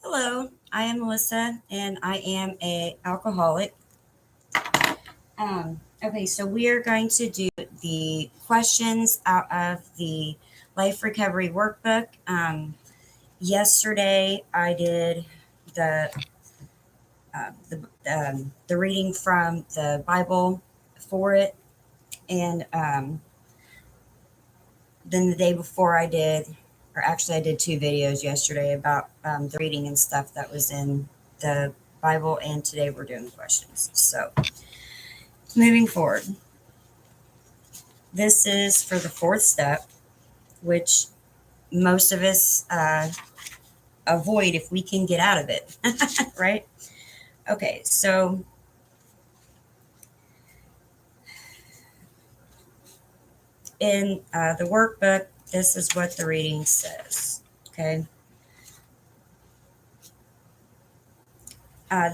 Hello, I am Melissa and I am a alcoholic. Okay, so we are going to do the questions out of the Life Recovery Workbook. Yesterday I did the the reading from the Bible for it, and then the day before I did two videos yesterday about the reading and stuff that was in the Bible, and today we're doing questions. So moving forward, this is for the fourth step, which most of us avoid if we can get out of it, right? Okay, so in the workbook, this is what the reading says. Okay.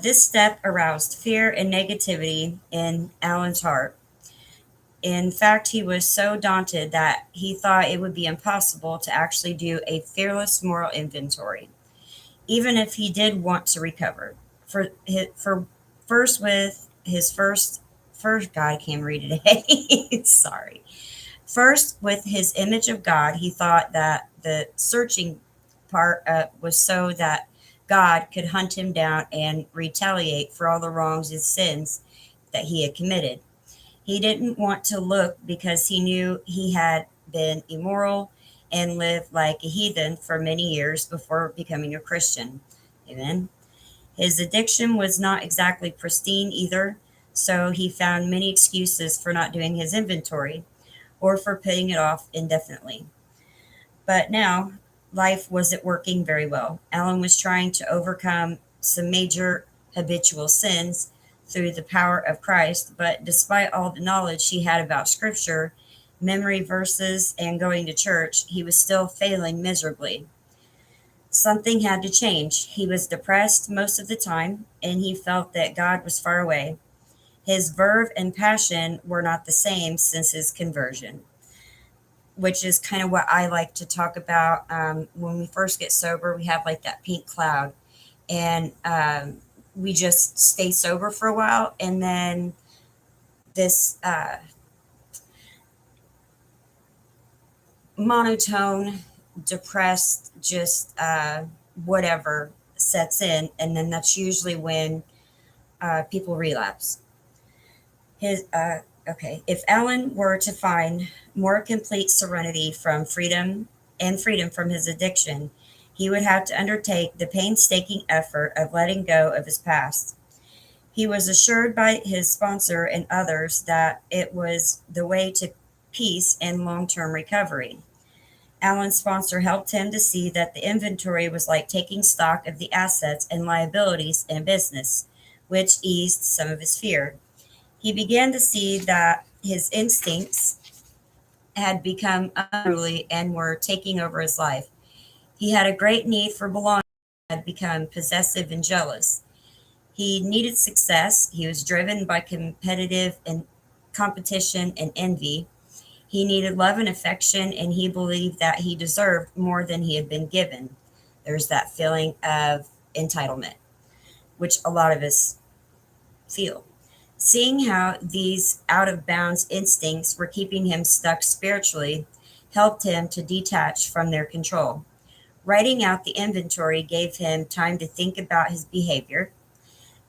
This step aroused fear and negativity in Alan's heart. In fact, he was so daunted that he thought it would be impossible to actually do a fearless moral inventory, even if he did want to recover. For first with his first God, I can't read today. Sorry. First, with his image of God, he thought that the searching part was so that God could hunt him down and retaliate for all the wrongs and sins that he had committed. He didn't want to look because he knew he had been immoral and lived like a heathen for many years before becoming a Christian. Amen. His addiction was not exactly pristine either, so he found many excuses for not doing his inventory or for putting it off indefinitely. But now, life wasn't working very well. Alan was trying to overcome some major habitual sins through the power of Christ, but despite all the knowledge he had about Scripture, memory verses, and going to church, he was still failing miserably. Something had to change. He was depressed most of the time, and he felt that God was far away. His verve and passion were not the same since his conversion, which is kind of what I like to talk about. When we first get sober, we have like that pink cloud, and we just stay sober for a while, and then this monotone, depressed, just whatever sets in, and then that's usually when people relapse. His Okay, if Alan were to find more complete serenity from freedom and freedom from his addiction, he would have to undertake the painstaking effort of letting go of his past. He was assured by his sponsor and others that it was the way to peace and long term recovery. Alan's sponsor helped him to see that the inventory was like taking stock of the assets and liabilities in business, which eased some of his fear. He began to see that his instincts had become unruly and were taking over his life. He had a great need for belonging, had become possessive and jealous. He needed success. He was driven by competitive and competition and envy. He needed love and affection, and he believed that he deserved more than he had been given. There's that feeling of entitlement, which a lot of us feel. Seeing how these out of bounds instincts were keeping him stuck spiritually helped him to detach from their control. Writing out the inventory gave him time to think about his behavior,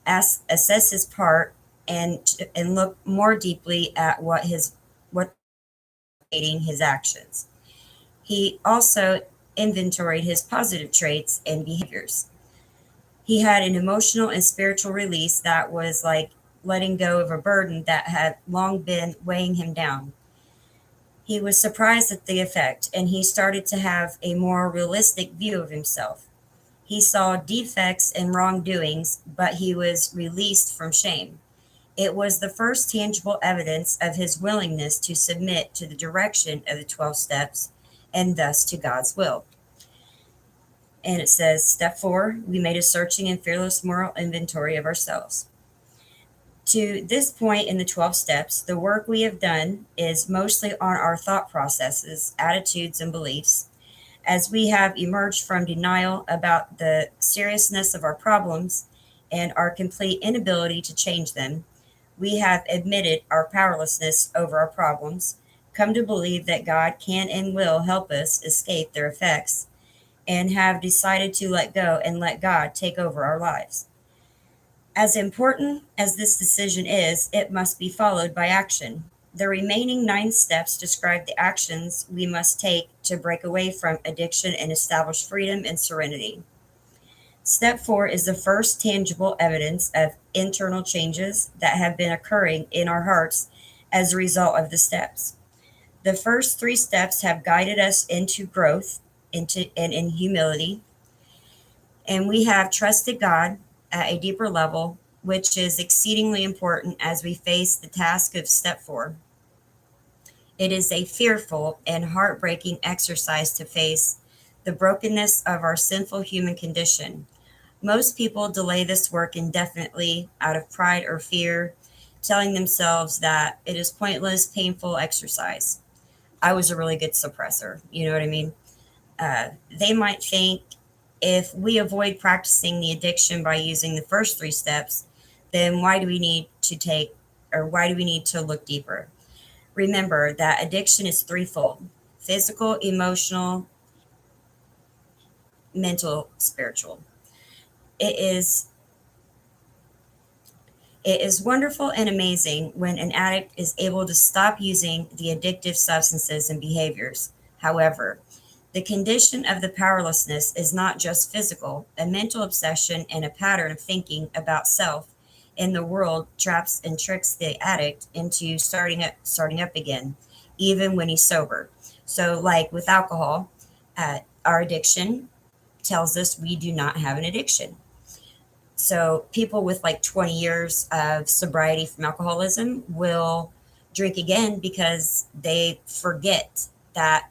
assess his part, and look more deeply at what motivating his actions. He also inventoried his positive traits and behaviors. He had an emotional and spiritual release that was like letting go of a burden that had long been weighing him down. He was surprised at the effect, and he started to have a more realistic view of himself. He saw defects and wrongdoings, but he was released from shame. It was the first tangible evidence of his willingness to submit to the direction of the 12 steps and thus to God's will. And it says, Step 4, we made a searching and fearless moral inventory of ourselves. To this point in the 12 steps, the work we have done is mostly on our thought processes, attitudes, and beliefs. As we have emerged from denial about the seriousness of our problems and our complete inability to change them, we have admitted our powerlessness over our problems, come to believe that God can and will help us escape their effects, and have decided to let go and let God take over our lives. As important as this decision is, it must be followed by action. The remaining 9 steps describe the actions we must take to break away from addiction and establish freedom and serenity. Step 4 is the first tangible evidence of internal changes that have been occurring in our hearts as a result of the steps. The first 3 steps have guided us into growth and in humility, and we have trusted God at a deeper level, which is exceedingly important as we face the task of step 4. It is a fearful and heartbreaking exercise to face the brokenness of our sinful human condition. Most people delay this work indefinitely out of pride or fear, telling themselves that it is pointless, painful exercise. I was a really good suppressor. You know what I mean? They might think if we avoid practicing the addiction by using the first 3 steps, then why do we need to look deeper? Remember that addiction is threefold: physical, emotional, mental, spiritual. It is It is wonderful and amazing when an addict is able to stop using the addictive substances and behaviors. However, the condition of the powerlessness is not just physical. A mental obsession and a pattern of thinking about self in the world traps and tricks the addict into starting up again, even when he's sober. So, like with alcohol, our addiction tells us we do not have an addiction. So people with like 20 years of sobriety from alcoholism will drink again because they forget that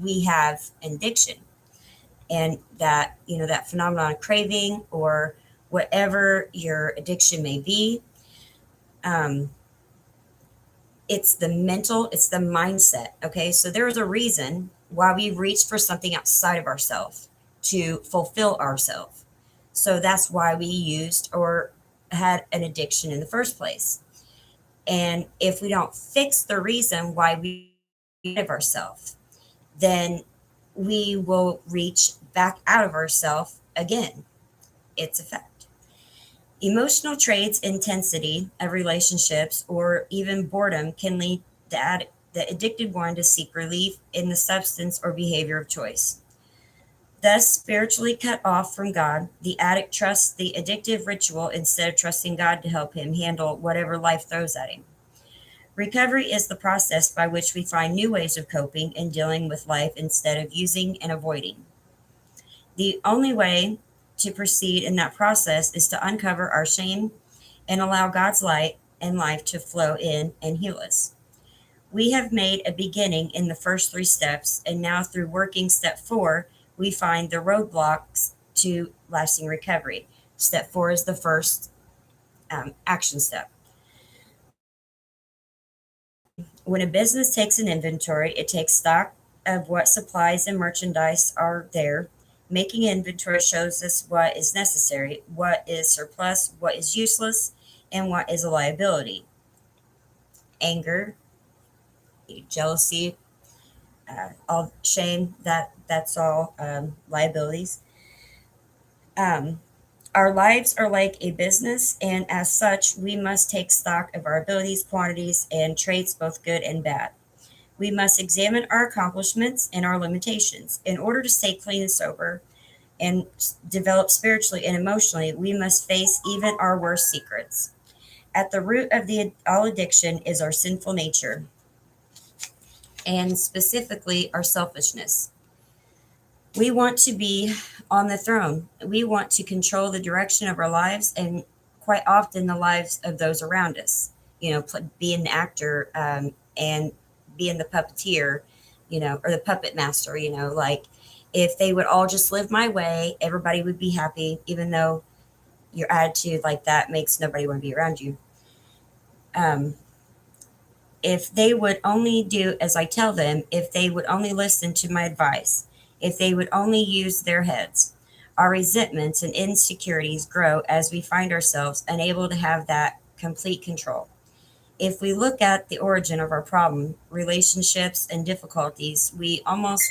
we have an addiction, and that, that phenomenon of craving or whatever your addiction may be. Um, it's the mindset. Okay. So there is a reason why we reach for something outside of ourselves to fulfill ourselves. So that's why we used or had an addiction in the first place. And if we don't fix the reason why we of ourselves, then we will reach back out of ourselves again. It's a fact. Emotional traits, intensity of relationships, or even boredom can lead the addicted one to seek relief in the substance or behavior of choice. Thus, spiritually cut off from God, the addict trusts the addictive ritual instead of trusting God to help him handle whatever life throws at him. Recovery is the process by which we find new ways of coping and dealing with life instead of using and avoiding. The only way to proceed in that process is to uncover our shame and allow God's light and life to flow in and heal us. We have made a beginning in the first 3 steps, and now through working step 4, we find the roadblocks to lasting recovery. Step 4 is the first action step. When a business takes an inventory, it takes stock of what supplies and merchandise are there. Making inventory shows us what is necessary, what is surplus, what is useless, and what is a liability. Anger, jealousy, all shame, that's all liabilities. Um, our lives are like a business, and as such, we must take stock of our abilities, quantities, and traits, both good and bad. We must examine our accomplishments and our limitations. In order to stay clean and sober and develop spiritually and emotionally, we must face even our worst secrets. At the root of all addiction is our sinful nature, and specifically our selfishness. We want to be on the throne. We want to control the direction of our lives and quite often the lives of those around us. Being the actor, and being the puppeteer, or the puppet master, like if they would all just live my way, everybody would be happy, even though your attitude like that makes nobody want to be around you. Um, if they would only do as I tell them, if they would only listen to my advice, if they would only use their heads. Our resentments and insecurities grow as we find ourselves unable to have that complete control. If we look at the origin of our problem, relationships, and difficulties, we almost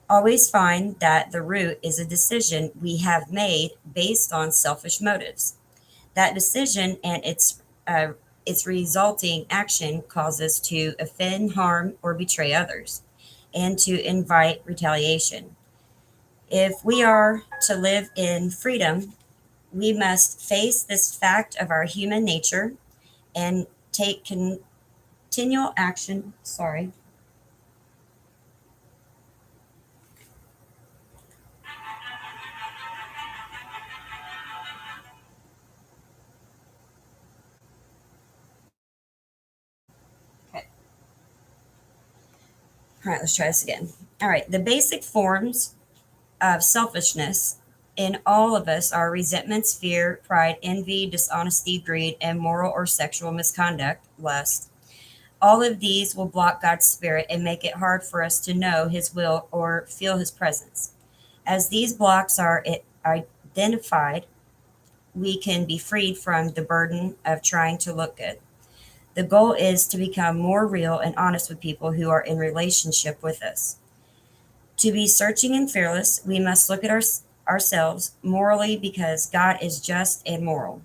always find that the root is a decision we have made based on selfish motives. That decision and its resulting action cause us to offend, harm, or betray others, and to invite retaliation. If we are to live in freedom, we must face this fact of our human nature and take continual action. Sorry. Okay. All right, let's try this again. All right. The basic forms of selfishness in all of us are resentments, fear, pride, envy, dishonesty, greed, and moral or sexual misconduct, lust. All of these will block God's spirit and make it hard for us to know his will or feel his presence. As these blocks are identified, we can be freed from the burden of trying to look good. The goal is to become more real and honest with people who are in relationship with us. To be searching and fearless, we must look at ourselves morally because God is just and moral.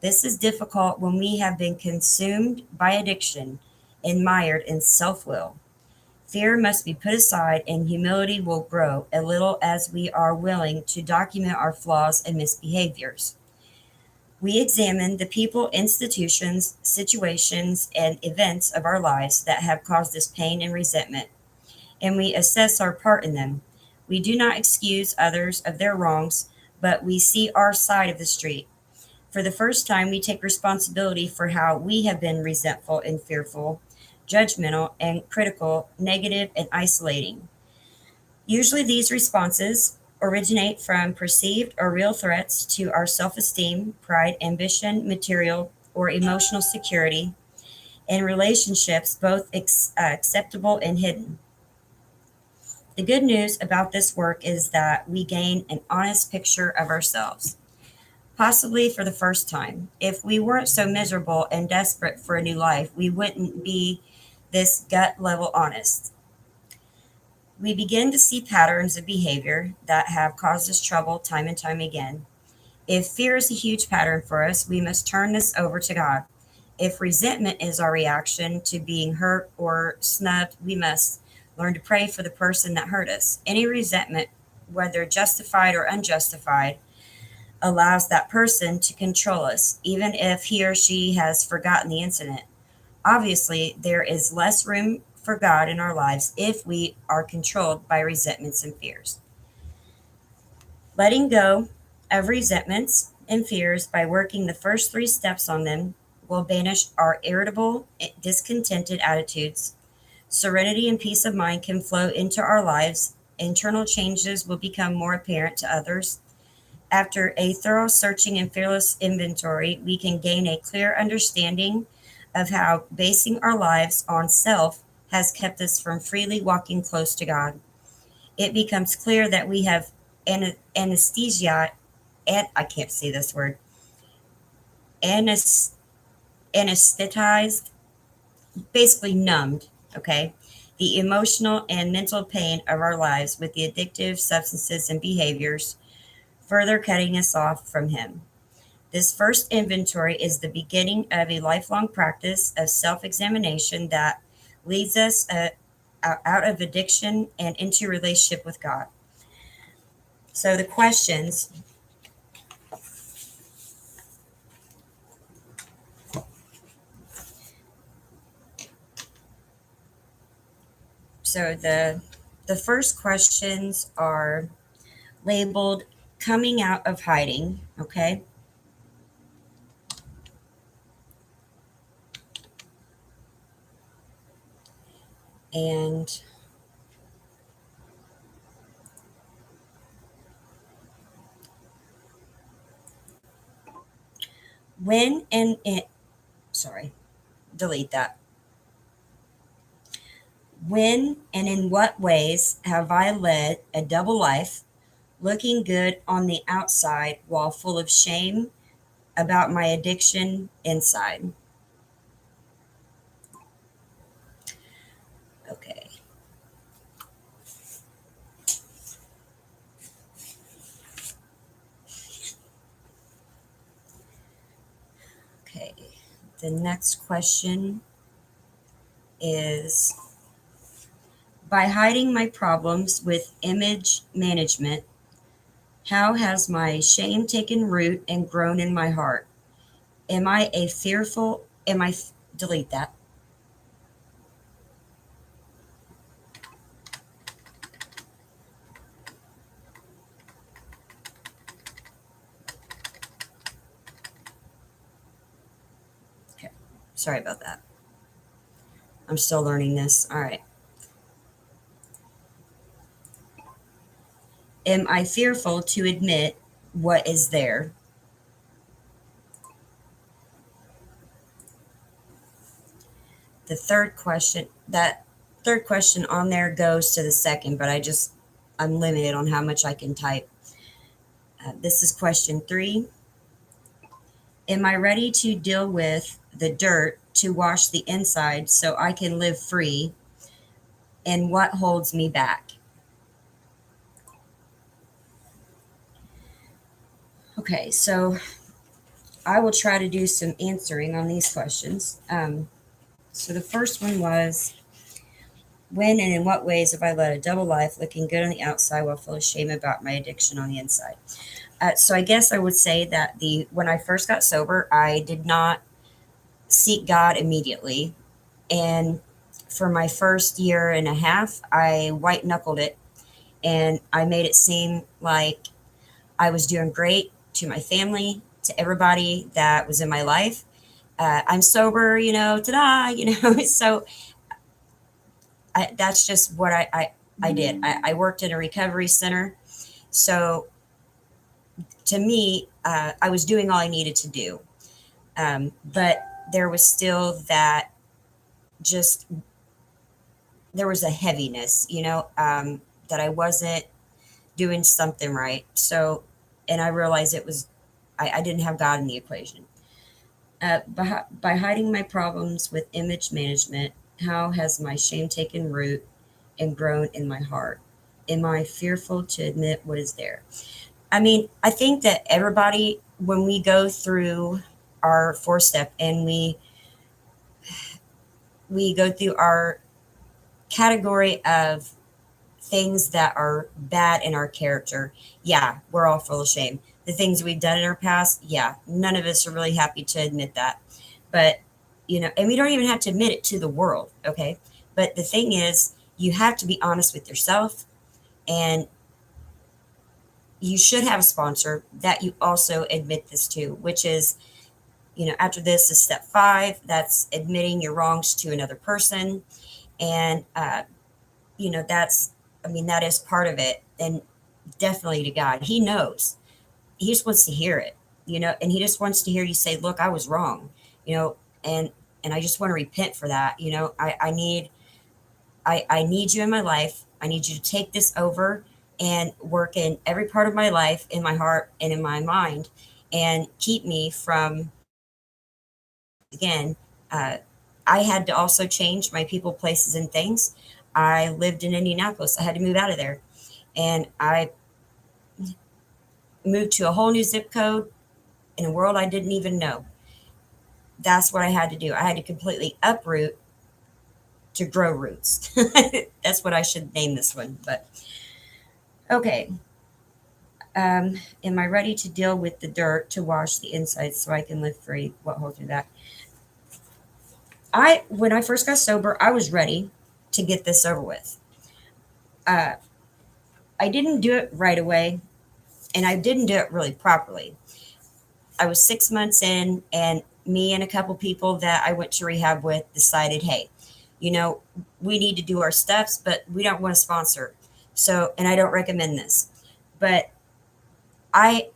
This is difficult when we have been consumed by addiction and mired in self will. Fear must be put aside, and humility will grow a little as we are willing to document our flaws and misbehaviors. We examine the people, institutions, situations, and events of our lives that have caused us pain and resentment, and we assess our part in them. We do not excuse others of their wrongs, but we see our side of the street. For the first time, we take responsibility for how we have been resentful and fearful, judgmental and critical, negative and isolating. Usually, these responses originate from perceived or real threats to our self esteem, pride, ambition, material, or emotional security, and relationships, both acceptable and hidden. The good news about this work is that we gain an honest picture of ourselves, possibly for the first time. If we weren't so miserable and desperate for a new life, we wouldn't be this gut level honest. We begin to see patterns of behavior that have caused us trouble time and time again. If fear is a huge pattern for us, we must turn this over to God. If resentment is our reaction to being hurt or snubbed, we must learn to pray for the person that hurt us. Any resentment, whether justified or unjustified, allows that person to control us, even if he or she has forgotten the incident. Obviously, there is less room for God in our lives if we are controlled by resentments and fears. Letting go of resentments and fears by working the first three steps on them will banish our irritable, discontented attitudes. Serenity and peace of mind can flow into our lives. Internal changes will become more apparent to others. After a thorough searching and fearless inventory, we can gain a clear understanding of how basing our lives on self has kept us from freely walking close to God. It becomes clear that we have anesthesia, and I can't say this word, anes, anesthetized, basically numbed, okay, the emotional and mental pain of our lives with the addictive substances and behaviors, further cutting us off from Him. This first inventory is the beginning of a lifelong practice of self examination that leads us out of addiction and into relationship with God. So, the questions. So, the first questions are labeled coming out of hiding, okay? And when and it, sorry, delete that. When and in what ways have I led a double life, looking good on the outside while full of shame about my addiction inside? Okay. Okay. The next question is, by hiding my problems with image management, how has my shame taken root and grown in my heart? Am I a fearful? Delete that. Okay. Sorry about that. I'm still learning this. All right. Am I fearful to admit what is there? The third question, that third question on there goes to the second, but I'm limited on how much I can type. This is question 3. Am I ready to deal with the dirt to wash the inside so I can live free? And what holds me back? Okay, so I will try to do some answering on these questions. So the first one was, when and in what ways have I led a double life, looking good on the outside while full of shame about my addiction on the inside? So I guess I would say that when I first got sober, I did not seek God immediately, and for my first year and a half, I white knuckled it, and I made it seem like I was doing great to my family, to everybody that was in my life. I'm sober, ta-da, So that's just what I did. I worked in a recovery center. So to me, I was doing all I needed to do. But there was still just, there was a heaviness, that I wasn't doing something right. So, and I realized I didn't have God in the equation. By hiding my problems with image management, how has my shame taken root and grown in my heart? Am I fearful to admit what is there? I mean, I think that everybody, when we go through our 4-step and we go through our category of things that are bad in our character, yeah, we're all full of shame. The things we've done in our past, yeah, none of us are really happy to admit that. But, and we don't even have to admit it to the world, okay? But the thing is, you have to be honest with yourself, and you should have a sponsor that you also admit this to, which is, after this is step 5. That's admitting your wrongs to another person. And, that is part of it. And definitely to God, He knows. He just wants to hear it, and He just wants to hear you say, look, I was wrong, and I just want to repent for that. I need you in my life. I need you to take this over and work in every part of my life, in my heart and in my mind, and keep me from, again, I had to also change my people, places, and things. I lived in Indianapolis. I had to move out of there. And I moved to a whole new zip code in a world I didn't even know. That's what I had to do. I had to completely uproot to grow roots. That's what I should name this one. But okay. Am I ready to deal with the dirt to wash the inside so I can live free? What holds me back? When I first got sober, I was ready to get this over with. I didn't do it right away, and I didn't do it really properly. I was 6 months in, and me and a couple people that I went to rehab with decided, hey, we need to do our steps, but we don't want to sponsor. So, and I don't recommend this, but I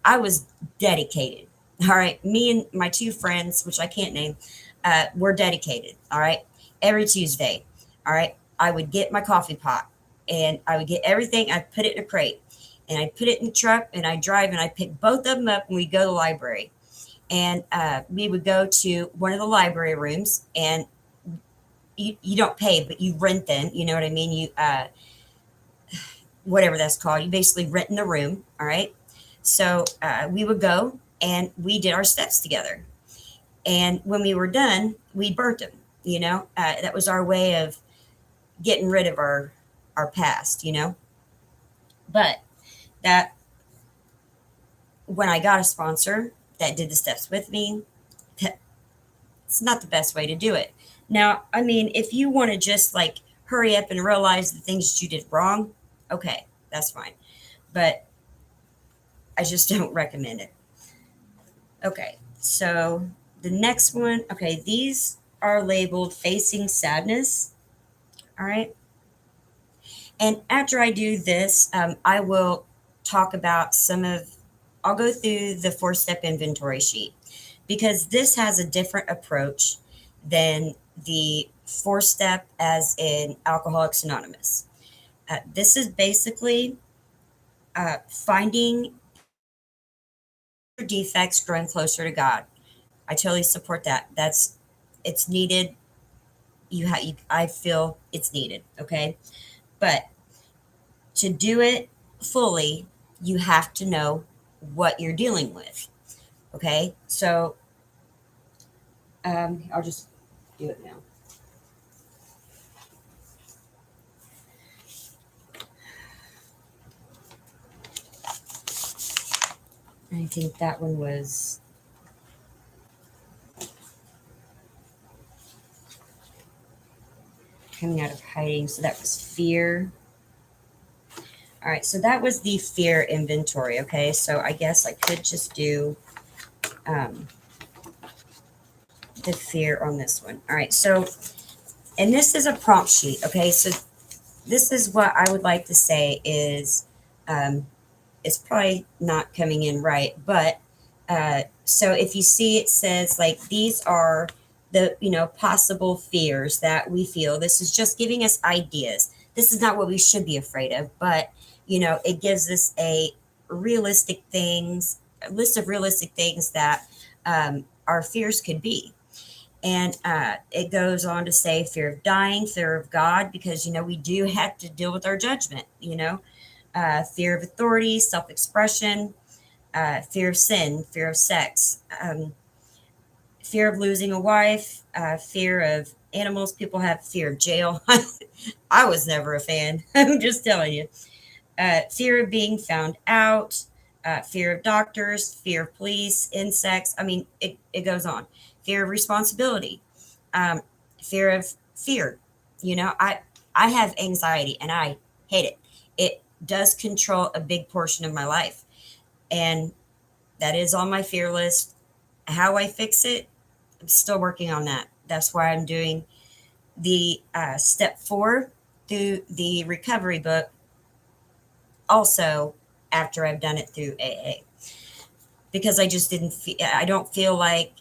was dedicated. All right. Me and my 2 friends, which I can't name, were dedicated. All right. Every Tuesday, All right. I would get my coffee pot and I would get everything. I'd put it in a crate and I'd put it in the truck and I'd drive and I'd pick both of them up and we'd go to the library. And we would go to one of the library rooms and you don't pay, but you rent them. You know what I mean? Whatever that's called, you basically rent in the room. All right. So we would go and we did our steps together. And when we were done, we burnt them. That was our way of getting rid of our past. But that when I got a sponsor that did the steps with me, it's not the best way to do it. Now, I mean, if you want to just like hurry up and realize the things that you did wrong, okay, that's fine. But I just don't recommend it. Okay, so the next one, okay, these are labeled facing sadness. All right. And after I do this, I will talk about I'll go through the 4-step inventory sheet because this has a different approach than the 4-step as in Alcoholics Anonymous. This is basically finding your defects, growing closer to God. I totally support that. It's needed. I feel it's needed. Okay. But to do it fully, you have to know what you're dealing with. Okay. So I'll just do it now. I think that one was coming out of hiding. So that was fear. All right. So that was the fear inventory. Okay. So I guess I could just do the fear on this one. All right. So, and this is a prompt sheet. Okay. So this is what I would like to say is, it's probably not coming in right, but so if you see it says like these are the possible fears that we feel. This is just giving us ideas. This is not what we should be afraid of, but it gives us a list of realistic things that our fears could be. And it goes on to say fear of dying, fear of God, because we do have to deal with our judgment. Fear of authority, self-expression, fear of sin, fear of sex, fear of losing a wife, fear of animals. People have fear of jail. I was never a fan. I'm just telling you. Fear of being found out, fear of doctors, fear of police, insects. I mean, it goes on. Fear of responsibility, fear of fear. I have anxiety and I hate it. It does control a big portion of my life. And that is on my fear list. How I fix it, I'm still working on that. That's why I'm doing the step 4 through the recovery book. Also, after I've done it through AA, because I just I don't feel like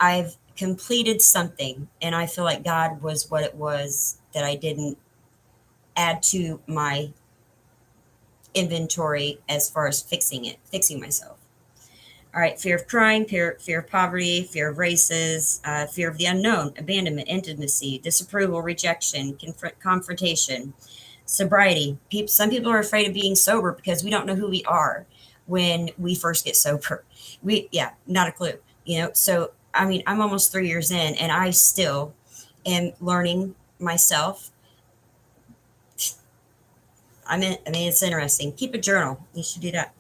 I've completed something, and I feel like God was what it was that I didn't add to my inventory as far as fixing myself. All right, fear of crime, fear of poverty, fear of races, fear of the unknown, abandonment, intimacy, disapproval, rejection, confrontation, sobriety. Some people are afraid of being sober because we don't know who we are when we first get sober. Not a clue. So I mean, I'm almost 3 years in, and I still am learning myself. I mean, it's interesting. Keep a journal. You should do that.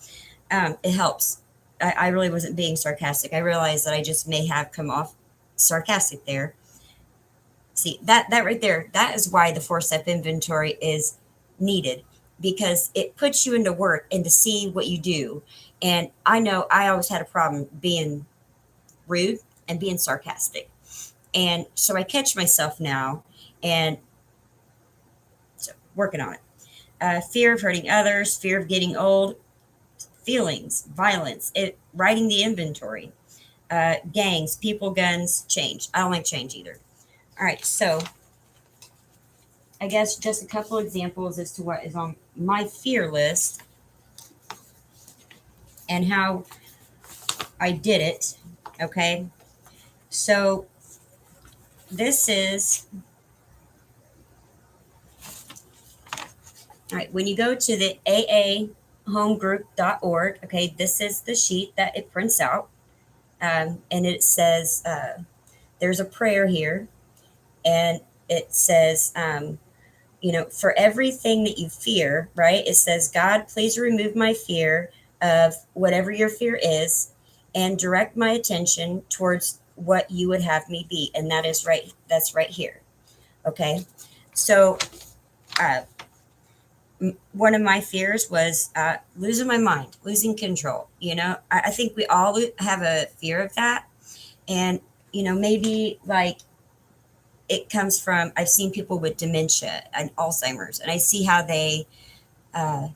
It helps. I really wasn't being sarcastic. I realized that I just may have come off sarcastic there. See, that right there, that is why the 4-step inventory is needed, because it puts you into work and to see what you do. And I know I always had a problem being rude and being sarcastic. And so I catch myself now and so working on it. Fear of hurting others, fear of getting old, feelings, violence, writing the inventory, gangs, people, guns, change. I don't like change either. All right, so I guess just a couple examples as to what is on my fear list and how I did it. Okay. So this is, all right, when you go to the aahomegroup.org, okay, this is the sheet that it prints out. And it says, there's a prayer here, and it says, for everything that you fear, right? It says, God, please remove my fear of whatever your fear is and direct my attention towards what you would have me be. And that's right here. Okay. So, one of my fears was losing my mind, losing control. I think we all have a fear of that. And, maybe like it comes from, I've seen people with dementia and Alzheimer's, and I see how uh,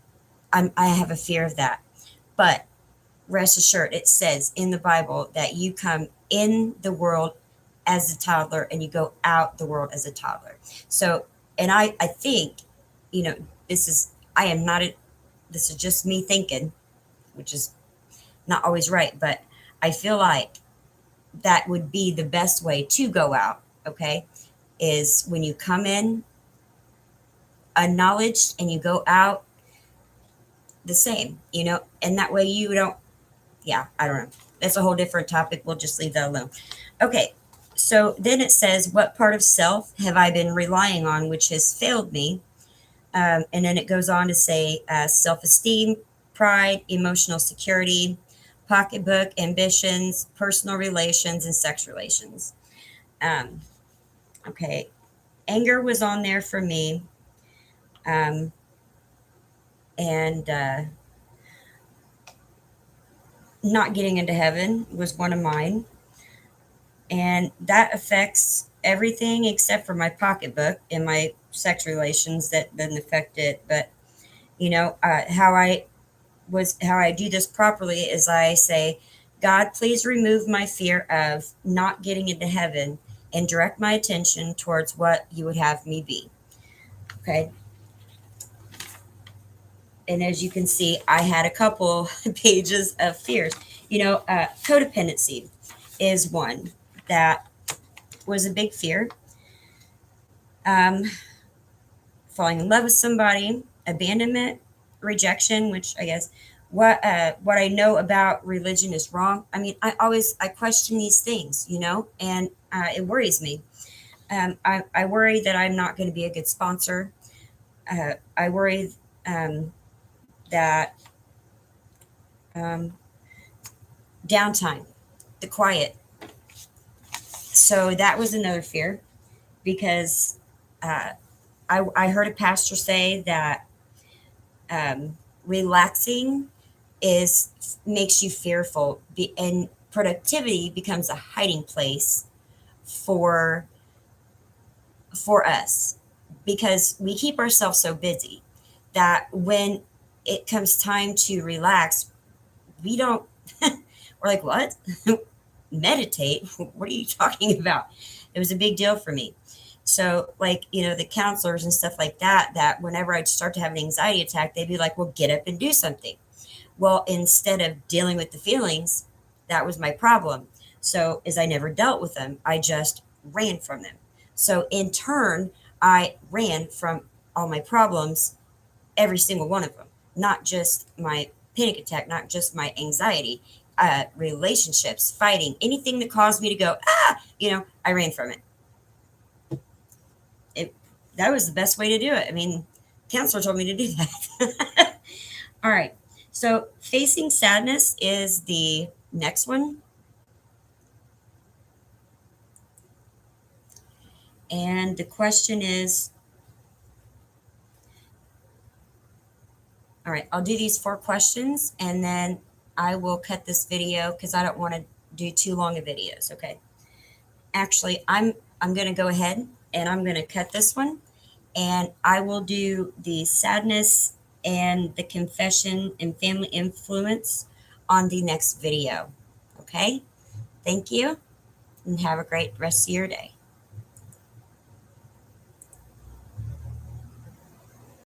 I have a fear of that. But rest assured, it says in the Bible that you come in the world as a toddler and you go out the world as a toddler. So, and I think, I am not, this is just me thinking, which is not always right, but I feel like that would be the best way to go out. Okay. Is when you come in acknowledged and you go out the same, and that way you don't, I don't know. That's a whole different topic. We'll just leave that alone. Okay. So then it says, what part of self have I been relying on, which has failed me? And then it goes on to say self-esteem, pride, emotional security, pocketbook, ambitions, personal relations, and sex relations. Okay. Anger was on there for me. And not getting into heaven was one of mine. And that affects everything except for my pocketbook and my sex relations. That doesn't affect it. But, how I do this properly is I say, God, please remove my fear of not getting into heaven and direct my attention towards what you would have me be. Okay. And as you can see, I had a couple pages of fears. Codependency is one that was a big fear. Falling in love with somebody, abandonment, rejection, which I guess what I know about religion is wrong. I mean, I question these things, and it worries me. I worry that I'm not going to be a good sponsor. I worry that downtime, the quiet. So that was another fear, because I heard a pastor say that relaxing makes you fearful, and productivity becomes a hiding place for us, because we keep ourselves so busy that when it comes time to relax, we don't, we're like, what? Meditate? What are you talking about? It was a big deal for me. So like, the counselors and stuff like that whenever I'd start to have an anxiety attack, they'd be like, well, get up and do something. Well, instead of dealing with the feelings, that was my problem. So as I never dealt with them, I just ran from them. So in turn, I ran from all my problems, every single one of them, not just my panic attack, not just my anxiety, relationships, fighting, anything that caused me to go, I ran from it. That was the best way to do it. I mean, counselor told me to do that. All right. So facing sadness is the next one. And the question is, all right, I'll do these 4 questions and then I will cut this video because I don't want to do too long of videos. Okay. Actually, I'm going to go ahead and I'm going to cut this one, and I will do the sadness and the confession and family influence on the next video. Okay. Thank you and have a great rest of your day.